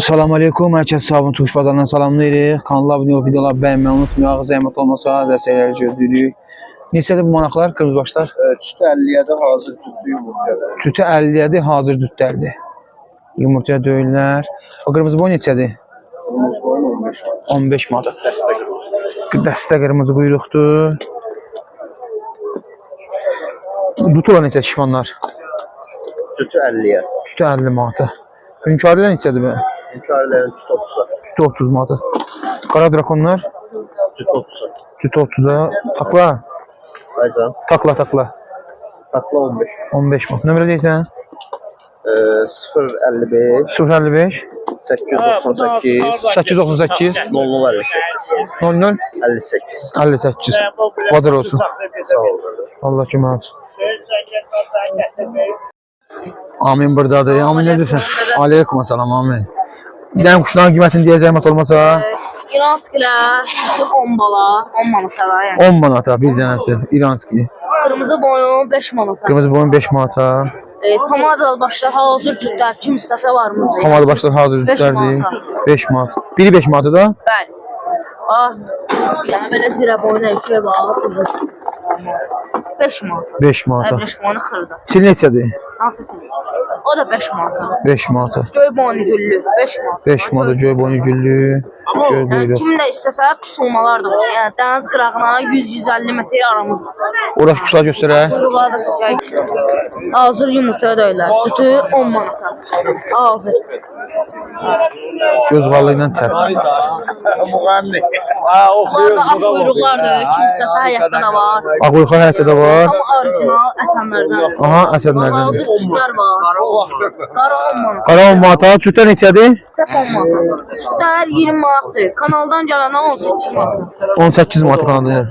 Assalamu alaikum, herkes sabun tuş bazarından salamlayırıq. Kanala abunə olub videoları bəyənməyi unutmayaq. Zəhmət olmasa dəstəkləri gözləyirik. Neçədir bu manaqlar, qırmızı başlar? Sütü 50'ye hazır sütlü yumurta. Sütü 50-yədir, hazır dütlərdir. Yumurtaya döyürlər. O qırmızı boy neçədir? Kırmızı boyun 15 var. 15 manat. Dəstə kırmızı. Dəstə qırmızı quyruqdur. Dutular neçə şişmanlar? Sütü 50'ye. Sütü 50 manata. Hünkârlar neçədir be? Hünkârların sütü 30'a. Sütü 30 manata. Qara drakonlar? Sütü 30'a. Sütü 30'a. Takla? Aycan. Takla. Takla 15. 15 manat. Nömrə deyirsən? 055 055 898 898 0058 00 58. 58. Bazar olsun. Sağ olun. Allah kömək olsun. Amin buradadır. Amin necəsən? Aleyküm assalam amin. Bir dənə quşların qiymətini deyə zəhmət olmasa? İranskilər 10 bala, 10 manata da yəni. 10 manata bir dənəsi. İranski. Qırmızı boyun 5 manata. Qırmızı boyun 5 manata. Pomadalı başlar hazır cütlər kim istəsə var mı? Pamada başlar hazır üstlərdir. 5 manat. Biri 5 manata da? Bəli. Ah, yəni belə zirə boyuna ikiyə bax. 5 manata. 5 manata. 5 manata xırda. Çil neçədir? Hansı sil? O da 5 manata. 5 manata. Göy boynu güllü 5 manata. 5 manata göy boynu güllü. Göy Yəni, buyruq. kim də istəsə tutulmalar da var. Yəni dəniz qırağına 100-150 metr aramız var. Orası kuşlar göstərək. Quyruqları da çəkək. Hazır yumurtaya döyürlər. Sütü 10 manata. Hazır. Göz varlığı ilə çər. Müğenni. Bunlar da ağ quyruqlardır. Kim istəsə həyətdə də var. Ağ quyruqlar həyətdə də var. Amma orijinal Əsənlərdən. Aha, əsəblərdən. Hazır sütlər var. Qara 10 manat. Qara 10 manata, cütə neçədir? Çəp 10 manat. Sütlər 20 manatdır. Kanaldan gələnə 18 manat. 18 manata kanalda.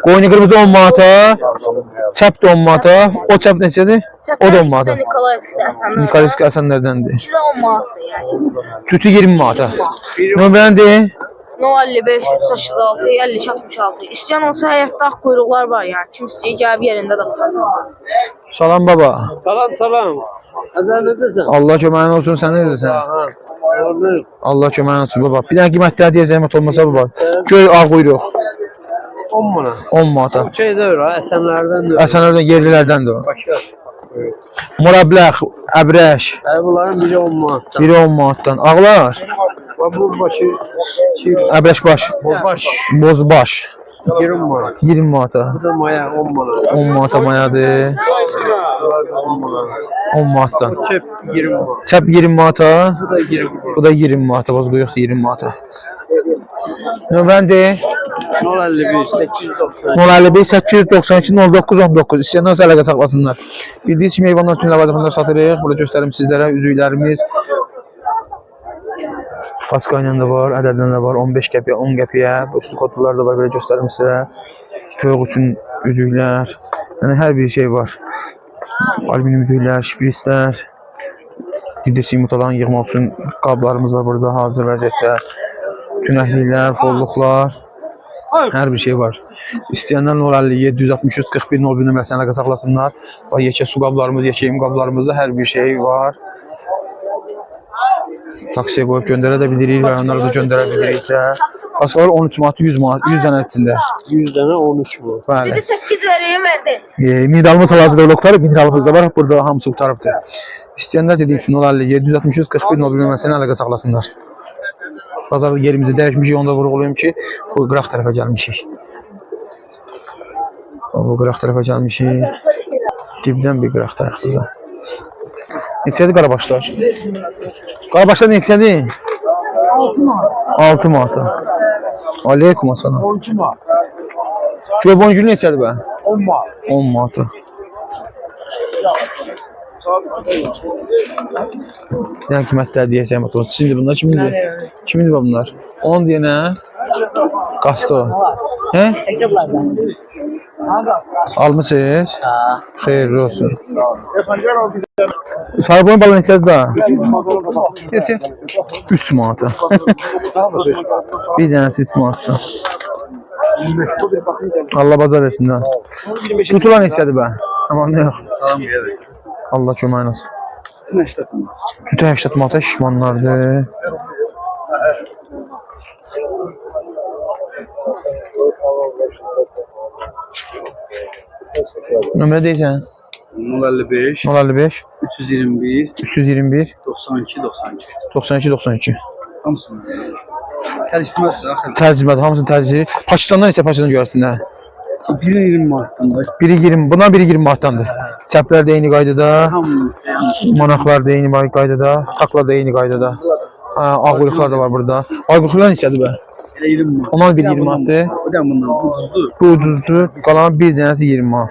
Qoyunu qırmızı 10 manata, çəp də 10 manata. O çəp neçədir? O da 10 manata. Nikolayevski Əsənlərdən. Nikolayevski Əsənlərdəndir. İkisi də 10 manatdır yəni. Cütü 20 manata. Nömrəni deyin. 055 386 52 66. İstəyən olsa həyətdə ağ quyruqlar var yəni. Kim istəyir gəlib yerində də baxar. Salam baba. Salam. Azar necəsən? Allah köməyin olsun, sən necəsən? Allah köməyin olsun baba. Bir dənə qiymətləri deyə zəhmət olmasa baba. Göy ağ quyruq 10 manat. 10 manata. Şeydə öyle, Əsənlərdən də. Əsənlərdən yerlilərdəndir o. Başqa. Murabləx, əbrəş. Bunların biri 10 manatdan. Biri 10 manatdan. Ağlar. Bu başı Əbrəş baş. bozbaş. Bozbaş. 20 manat. 20 manata. Bu da maya 10 manat. 10 manata mayadır. 10 manat. 10 manatdan. Çöp 20 manat. Çəp 20 manata. Bu da 20 manat. Bu da 20 manata. Boz quyruq 20 manata. Nömrəni de. 051 890. 051 892 09 19. İstəyənlər olsa əlaqə saxlasınlar. Bildiyiniz kimi heyvanlar üçün ləvazimatlar satırıq. Burada göstərim sizlərə üzüklərimiz. Paska ilə də var, ədədlə də var. 15 qəpiyə, 10 qəpiyə. Üstü kodlar da var. Belə göstərim sizə. Toyuq üçün üzüklər. Yəni hər bir şey var. Alüminium üzüklər, şprislər. Didisi yumurtaların yığmaq üçün qablarımız var burada hazır vəziyyətdə. Tünəkliklər, folluqlar. Hər bir şey var. İstəyənlər 057 763 41 01 nömrəsinə əlaqə saxlasınlar. Və yekə su qablarımız, yekə yem qablarımızda hər bir şey var. Taksiyə qoyub göndərə də bilirik, rayonlara da göndərə bilirik də. Paskalar 13 manat, 100 manat, 100 dənə içində. 100 dənə 13 manat. Bəli. 8 vereyim verdi. Mineralımız hal-hazırda qurtarıb, mineralımız da var. Burada hamısı qurtarıbdır. İstəyənlər dediyim kimi 057 763 41 01 nömrəsinə əlaqə saxlasınlar. Bazar yerimizi dəyişmişik, onda vurğulayım ki, bu qıraq tərəfə gəlmişik. Bu qıraq tərəfə gəlmişik. Dibdən bir qıraq tərəfdir. Neçədir qarabaşlar? Qarabaşlar neçədir? 6 manat. 6 manata. Aleyküm assalam. 12 manat. Göy boncuklu neçədir bə? 10 manat. 10 manata. Yəni qiymətlər deyəcəyim otur. Şimdi bunlar kimindir? Kimindir bunlar? 10 deyənə. Qasto. Hə? Çəkiblərdən. Almışsınız? Xeyirli olsun. Sarı boyun balı neçədir da? Neçə? 3 manata. Bir dənəsi 3 manata. Allah bazar versin də. Tutulan neçədir bə? Aman ne yox. Allah köməyin olsun. Cütə 80 manata şişmanlardır. Nömrə deyirsən? 055 055 321 321 92 92. 92 92. Hamısını. Karıştırmaz. Tərcümədir, hamısını tərcümədir. Pakistandan neçə Pakistan görərsində? Biri 20 manattan da. Biri 20, bundan biri 20 manatdandır. Çəplər də eyni qaydada, Hamısı. manaqlar da eyni qaydada, taklar da eyni qaydada. Ağ quyruqlar da var burada. Ağ quyruqlar neçədir bə? Elə 20 manat. Onlar bir 20 manatdır. Bu da bundan ucuzdur. Bu ucuzdur, qalan bir dənəsi 20 manat.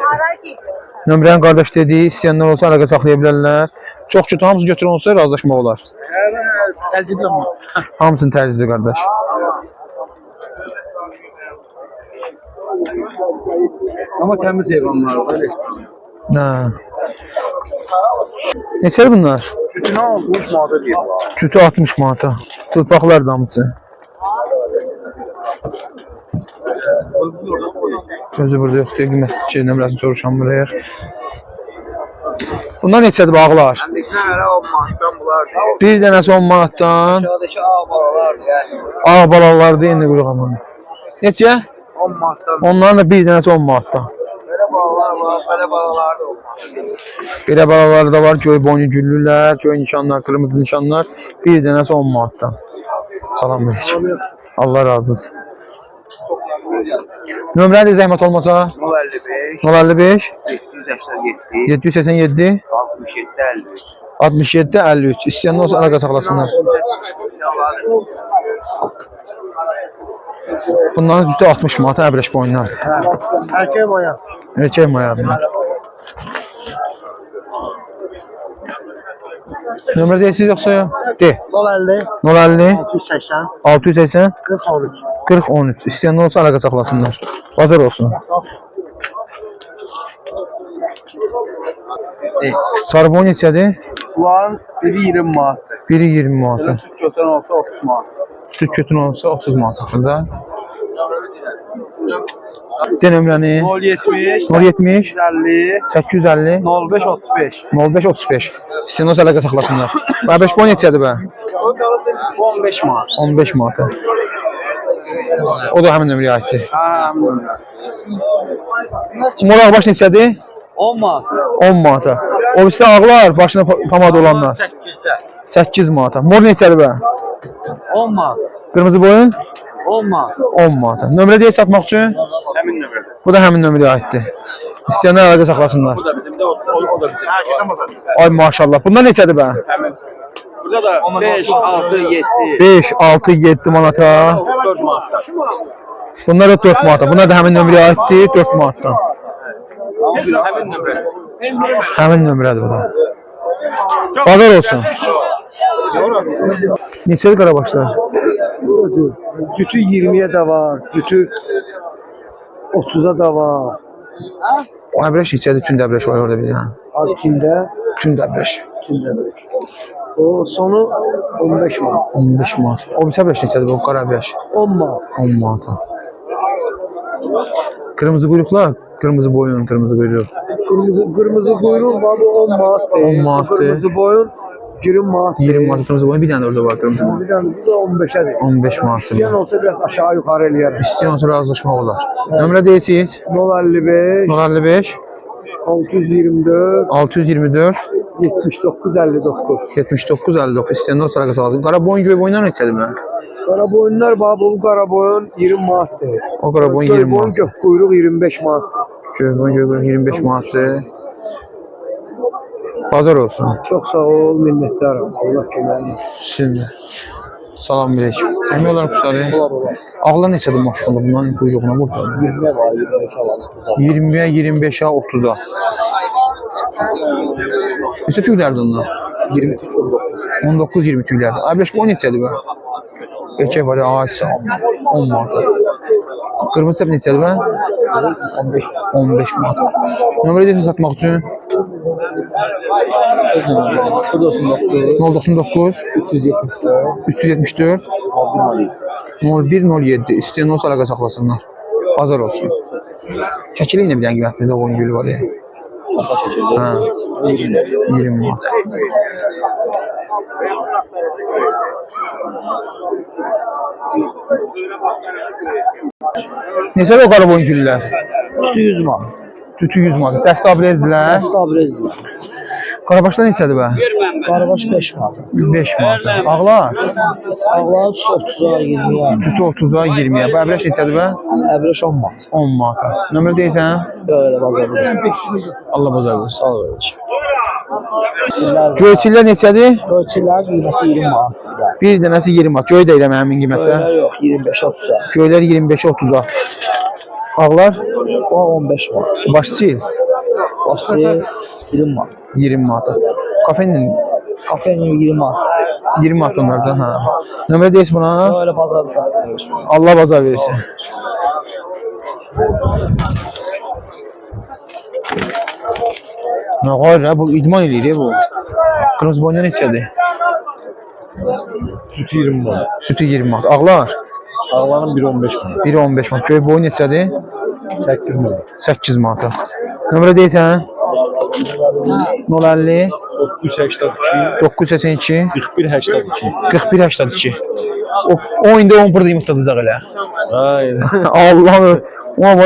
Nömrəni qardaş dedi, istəyənlər olsa əlaqə saxlaya bilərlər. Çox kötü hamısı götürən olsa razılaşmaq olar. Tercih olmaz. Hamısını tərcizdir qardaş. Ama temiz hayvanlar var. Hə. Neçədir bunlar? Sütünü 60 manata deyir. Cütü 60 manata. Sılpaqlar da hamısı. Gözü burada yoxdur. Qiymət nömrəsini soruşam buraya. Bunlar neçədir bağlar? Əndiklər 10 manatdan bunlar. Bir dənəsi 10 manatdan. Aşağıdakı ağ balalar yəni. Ağ balalardır indi quyruq amanı. Neçə? 10 manatdan. Onların da bir dənəsi 10 manatdan. Belə balalar var, belə balalar da olmaz. Belə balalar da var. Göy boynu güllülər, göy nişanlar, qırmızı nişanlar. Bir dənəsi 10 manatdan. Salam verəcəm. Allah razı olsun. Nömrəli zəhmət olmasa 055 055 787 787 67 53. 67 53. İstəyənlər olsa əlaqə saxlasınlar. Bunların üstü 60 manat əbrəş boyunlar. Erkek maya. Erkək mayadır. Nömrə deyirsiniz yoxsa yox? De. 050 050 680 680 40 13. 40 13. İstəyənlər olsa əlaqə saxlasınlar. Bazar olsun. Sarı boy neçədir? Bunların biri 20 manatdır. Biri 20 manat. Süt götürən olsa 30 manat. Süt götün olsa 30 manat axırda. De nömrəni 070 070 150 850 05 35. 05 35. İstəyənlər olsa əlaqə saxlasınlar. Və 5 boy neçədir bə? 15 manat. 15 manat. O da həmin nömrəyə aiddir. Ha, Moraq baş neçədir? 10 manat. 10 manata. O birisi ağlar, başına pamad olanlar. 8'de. 8 manata. Mor neçədir bə? 10 manat. Qırmızı boyun? 10 manat. 10 manata. Nömrə deyə satmaq üçün? Həmin nömrə. Bu da həmin nömrəyə aiddir. İstəyənlər əlaqə saxlasınlar. Bu da bizim de o da bizim. Ha, çıkamazlar. Ay maşallah. Bunlar neçədir bə? Həmin. Burada da 5, 6, 7, 5, 6, 7 manata. 4 manat. Bunlar da 4 manata. Bunlar da həmin nömrəyə aiddir, 4 manatdan. Həmin nömrə. Həmin nömrədir bu da. Bazar olsun. Neçədir qarabaşlar? Cütü 20'ye de var, cütü 30'a da var. O əbrəş neçədir? Tün dəbrəş var orada bir dənə. Akim'de, Tün dəbrəş. o sonu 15 manat. 15 manat. O birisi əbrəş neçədir bu qara əbrəş? 10 manat. 10 manata. Kırmızı kuyruklar, kırmızı boyun, kırmızı kuyruk. Kırmızı kuyruğu var, 10 manat. 10 manat. Kırmızı boyun 20 manat. 20 manat kırmızı boyun, bir tane orada var kırmızı. Bir tane bu da 15'e. 15 manat. İsteyen olsa biraz aşağı yukarı eləyər. İsteyen olsa razılaşmaq olar. Nömrə deyirsiniz? 055 055 624 624 79 59. 79 59. İsteyen olsa əlaqə saxlasın. Qara boyun, göy boyunlar neçədir mən? Kara boyunlar var, bu kara boyun 20 manatdır. O qara boyun Göy 20 boyun manat. gök kuyruğu 25 manat. Göy boyun, göy boyun 25 manatdır. Bazar olsun. Çok sağ ol, minnettarım. Allah köməyini. Şimdi. Salam verəcəm. Təmin olaraq kuşları. Ağlar neçədir maşallah bunların quyruğuna burada? 20'ye var, 25'e var. 20'yə, 25'ə, 30'a. Neçə tüklərdir onlar? 20 çok. 19-20 tüklərdir. Əbrəş bu neçədir bə? Erkək var ya, aysa 10 manat. Qırmızı səp neçədir bə? 15 manat. Nömrə deyəsən satmaq üçün? 099 374 0107. İstəyən olsa əlaqə saxlasınlar. Bazar olsun. Çəkili ilə bir dənə qiymətli də oyun gülü var ya. Hə. 20 manat. Neçədir o qaraboyun güllər? 100 manat. Tütü 100 manat. Dəstə abrezdirlər. Stabrezli. Qarabaşlar neçədir bə? Qarabaş 5 manat. 5 manat. Ağlar? Ağlar 30'a 20'ya. Tütü 30'a 20'yə. Bu əbrəş neçədir bə? Əbrəş 10 manat. 10 manat. Nömrə deyirsən? Böyle bazarda. Allah bazar versin. Sağ ol öyle. Göyçillər neçədir? Ölçüler 20 manat. Bir dənəsi 20 manat. Göy deyirəm həmin qiymətdə. Böyle yok 25-30'a. Göylər 25-ə 30'a. Ağlar? O 15 manat. Başçı Başlı 20 manat. 20 manat. Kafenin Kafenin 20 manat. 20 manat onlarda. Hə. Nömrə deyirsən buna? Böyle bazarda satıyoruz. Allah bazar versin. Ne kadar bu idman eləyir bu. Kırmızı boyunca neçədir? Sütü 20 manat. Sütü 20 manat. Ağlar? Ağların 1.15 manat. Biri 15 manat. Göy boyu neçədir? 8 manat. 8 manat. Nömrə deyirsən? 050 982 982 4182. 4182. O indi 10 burada yumurtladacaq elə. Aynen. Allah'ım. Ama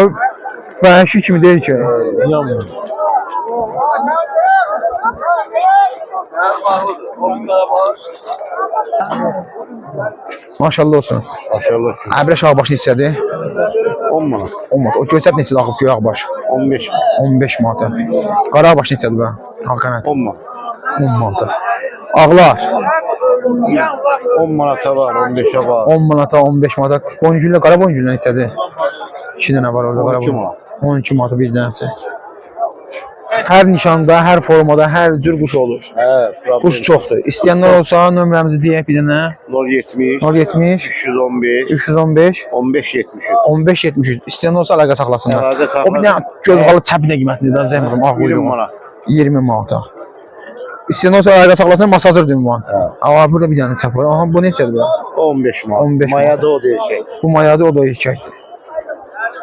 vəhşi kimi deyil ki. İnanmıyorum. Maşallah olsun. Maşallah. Əbrəş ağbaş neçədir? 10 manat. 10 manat. O göyçət neçədir axıb göy ağbaş? 15 manat. 15 manat. Qara ağbaş neçədir bə? Ağqanat. 10 manat. 10 manat. Ağlar 10 manata var, 15'e var. 10 manata, 15 manata. Boyungüllə qara boyungüllə neçədir? 2 dənə var orada qara 12 boyun. manat. 12 manata bir dənəsi. Hər nişanda, hər formada, hər cür quş olur. He, Quş çoxdur. İstəyənlər olsa nömrəmizi deyək bir dənə. 070 070 315 315 15 73. 15 73. İstəyən olsa əlaqə saxlasınlar. Əlaqə saxla. O bir dənə göz qalı çəpinə qiymətlidir də zəhmət. Ağ 20 quyruğu. manat. 20 manata. İstəyən olsa əlaqə saxlasın, masajır ünvan. Amma burada bir dənə çəp var. Aha bu neçədir bu? 15 manat. 15 manat. Mayada o değil şey. Bu mayadır, o da erkəkdir.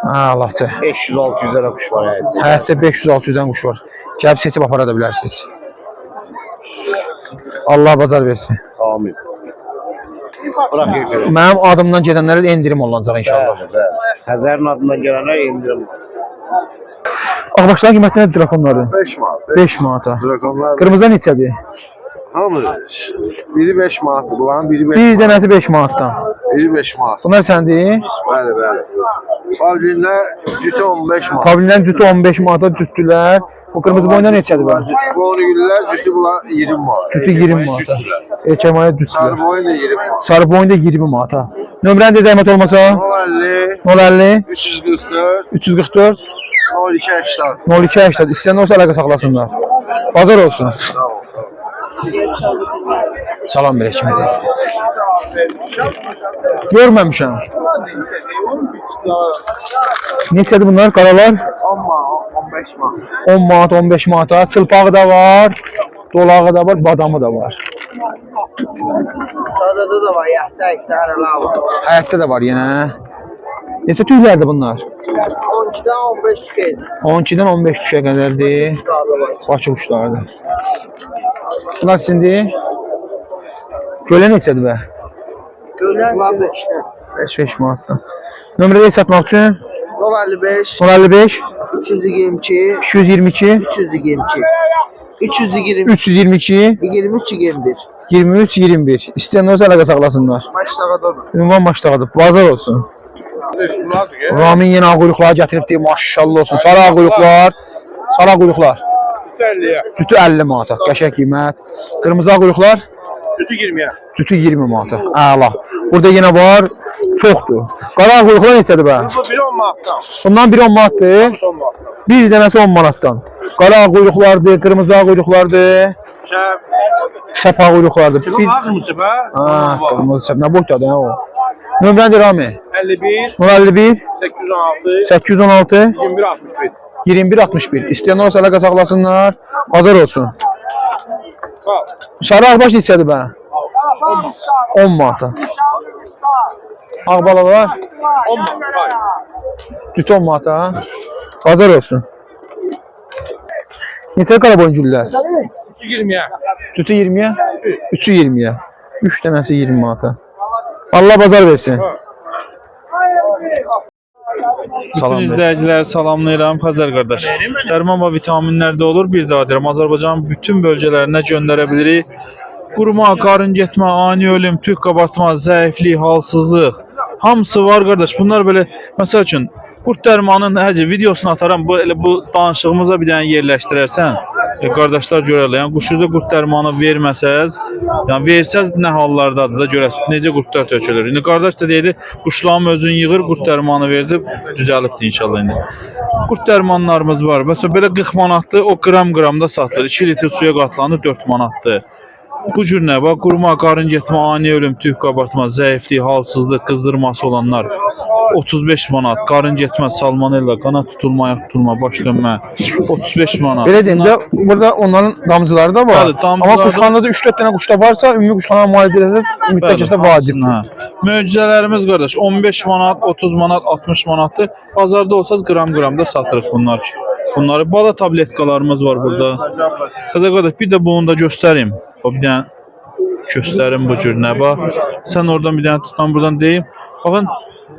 Ha, Allahça. 500-600 lira kuş var yani. Həyətdə 500-600-dən quş var. Gəlib seçib apara da bilərsiniz. Allah bazar versin. Amin. Bırak yükürü. Mənim adımdan gedənlərə də endirim olunacaq inşallah. Həzərin adından gələnə indirim. Ağbaşların qiymətləri nədir drakonların? 5 manat. 5 manata. Drakonlar Qırmızılar neçədir? hamı. Biri 5 manat, bulan biri 5 Bir manat. dənəsi 5 manatdan. Biri 5 manat. Bunlar səndir? Bəli, bəli. Pavlinlər cütü 15 manat. Pavlinlərin cütü 15 manata cütdülər. Bu qırmızı boyunlar neçədir bə? Boynugüllər cütü bulan 20 manat. Cütü 20 manata. Erkəmaya cütdülər. Sarboyun da 20 manat. Sarı boyunda 20 manata. Nömrəni də zəhmət olmasa 050 050 344 344 0280. 0280. İstəyən olsa əlaqə saxlasınlar. Bazar olsun. Salam verək kimi deyək. Görməmişəm. Neçədir bunlar? Qaralar? 10 manat, 15 manat. 10 manat, 15 manata. Çılpağı da var. Dolağı da var, badamı da var. Sadada da var, yaxçayıqlar var. Həyətdə də var yenə. Neçə tüylərdir bunlar? 12-dən 15 tükəydi. 12-dən 15 tüşə qədərdir. Bakı quşlardır. Bunlar sizindir? Gölə neçədir bə? Göllər 5-dən. 5 manatdan. Nömrədə satmaq üçün 055 055 322 222 322 320 322 23 21. 23 21. İstəyən olsa əlaqə saxlasınlar. Başladı. Ünvan başlağıdır. Bazar olsun. Ramin yenə ağ quyruqları gətiribdi. Maşallah olsun. Sarı ağ quyruqlar. Sarı ağ quyruqlar. Cütü 50 manata. Qəşəng qiymət. Qırmızı ağ quyruqlar Sütü 20'ye. cütü 20 manata. Əla. Burada yenə var. Çoxdur. Qara ağ quyruqlar neçədir bə? Bu biri 10 manattan. Bundan biri 10 manatdır. 10 manattan. Bir dənəsi 10 manatdan. Qara ağ quyruqlardır, qırmızı ağ quyruqlardır. Şəb. Səp ağ quyruqlardır. Bu ağırmısı be. Ha, qırmızı səp. Nə boydadır ya o? Nömrədir Rami. 51 051 816 816 21 61. 21 61. İstəyən olsa əlaqə saxlasınlar. Bazar olsun. Al. Sarı ağbaş neçədir bə? 10 manata. Ağ balalar 10 manat. Hayır. cüt 10 manata. Bazar olsun. Neçə qaraboyun güllər? 20'ye. Cütü 20'ye, 3'ü 20'ye. 3 tanesi 20 manata. Allah bazar versin. Bütün Salam ver. izləyicilər salamlayıram Xəzər qardaş. Dərman və vitaminlər də olur. Bir daha deyirəm, Azərbaycanın bütün bölgələrinə göndərə bilirik. Quruma, qarın getmə, ani ölüm, tük qabartma, zəiflik, halsızlıq hamısı var qardaş. Bunlar belə məsəl üçün qurd dərmanının videosunu ataram. Bu danışığımıza bir dənə yerləşdirərsən. Qardaşlar görərlər. Yəni quşunuza qurd dərmanı verməsəz, yəni versəz nə hallardadır da görəsiniz necə qurdlar tökülür. İndi qardaş da deyir, quşlarım özün yığır, qurd dərmanı verdi, düzəlibdi inşallah indi. Qurd dərmanlarımız var. Məsələn belə 40 manatdır, o qram-qramda satılır. 2 litr suya qatlanır 4 manatdır. Bu cür nə var? Quruma, qarın getmə, ani ölüm, tük qabartma, zəiflik, halsızlıq, qızdırması olanlar 35 manat, qarın getmə, salmonella, qana tutulma, ayaq tutulma, baş dönmə 35 manat. Belə deyim də, burada onların damcıları da var. Bəli, damcıları Amma quşxanada da 3-4 dənə quşda varsa, ümumi quşxana müalicə etsəz, mütləq vacibdir. Möcüzələrimiz qardaş 15 manat, 30 manat, 60 manatdır. Bazarda olsaz qram-qramda satırıq bunlar üçün. Bunları bala tabletkalarımız var burada. Xəzər qardaş bir də bunu da göstərim. O bir dənə göstərim bu cür nə var. Sən oradan bir dənə tutman buradan deyim. Baxın,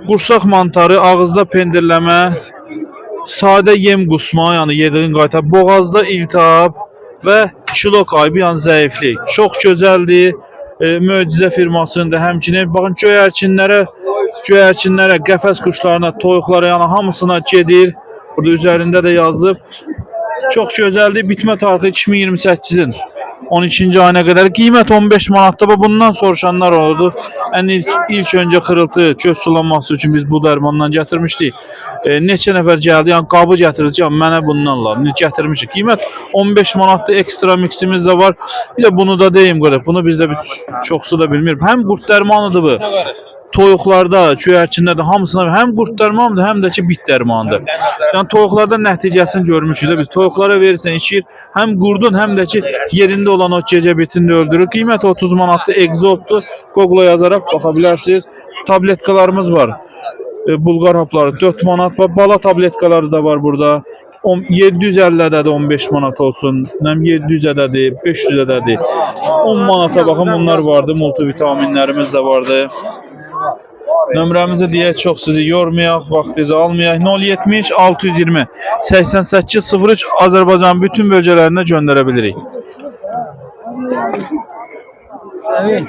qursaq mantarı, ağızda pendirləmə, sadə yem qusma, yəni yediğin qaytar, boğazda iltihab və kilo kaybı, yəni zəiflik. Çox gözəldir. Möcüzə firmasında həmçinin baxın göyərçinlərə, qəfəs quşlarına, toyuqlara, yəni hamısına gedir. Burada üzərində də yazılıb. Çox gözəldir. Bitmə tarihi 2028-in 12-ci ayına qədər. Qiymət 15 manatdır. Bundan soruşanlar oldu. İlk öncə xırıltı, göz sulanması üçün biz bu dərmandan gətirmişdik. Neçə nəfər gəldi, yəni qabı gətirəcəm, mənə bundan la. Gətirmişik. Qiymət 15 manatdır. Ekstra miksimiz də var. Bir də bunu da deyim qardaş. Bunu bizdə çoxsu da bilmir. Həm qurd dərmanıdır bu. Toyuqlarda, göyərçinlərdə hamısına həm qurd dərmanıdır, həm də ki bit dərmanıdır. Yəni toyuqlarda nəticəsini görmüşük də biz. Toyuqlara verirsən içir, həm qurdun, həm də ki yerində olan o gecə bitini öldürür. Qiymət 30 manatdır, egzotdur. Google-a yazaraq baxa bilərsiniz. Tabletkalarımız var. Bulqar hapları 4 manat var. Bala tabletkaları da var burada. 750-də də 15 manat olsun. 700-dədir, 500-dədir. 10 manata baxın bunlar vardı. Multivitaminlərimiz də vardı. Nömrəmizi deyək, çox sizi yormayaq, vaxtınızı almayaq. 070 620 88 03 Azərbaycanın bütün bölgələrinə göndərə bilirik. Evet.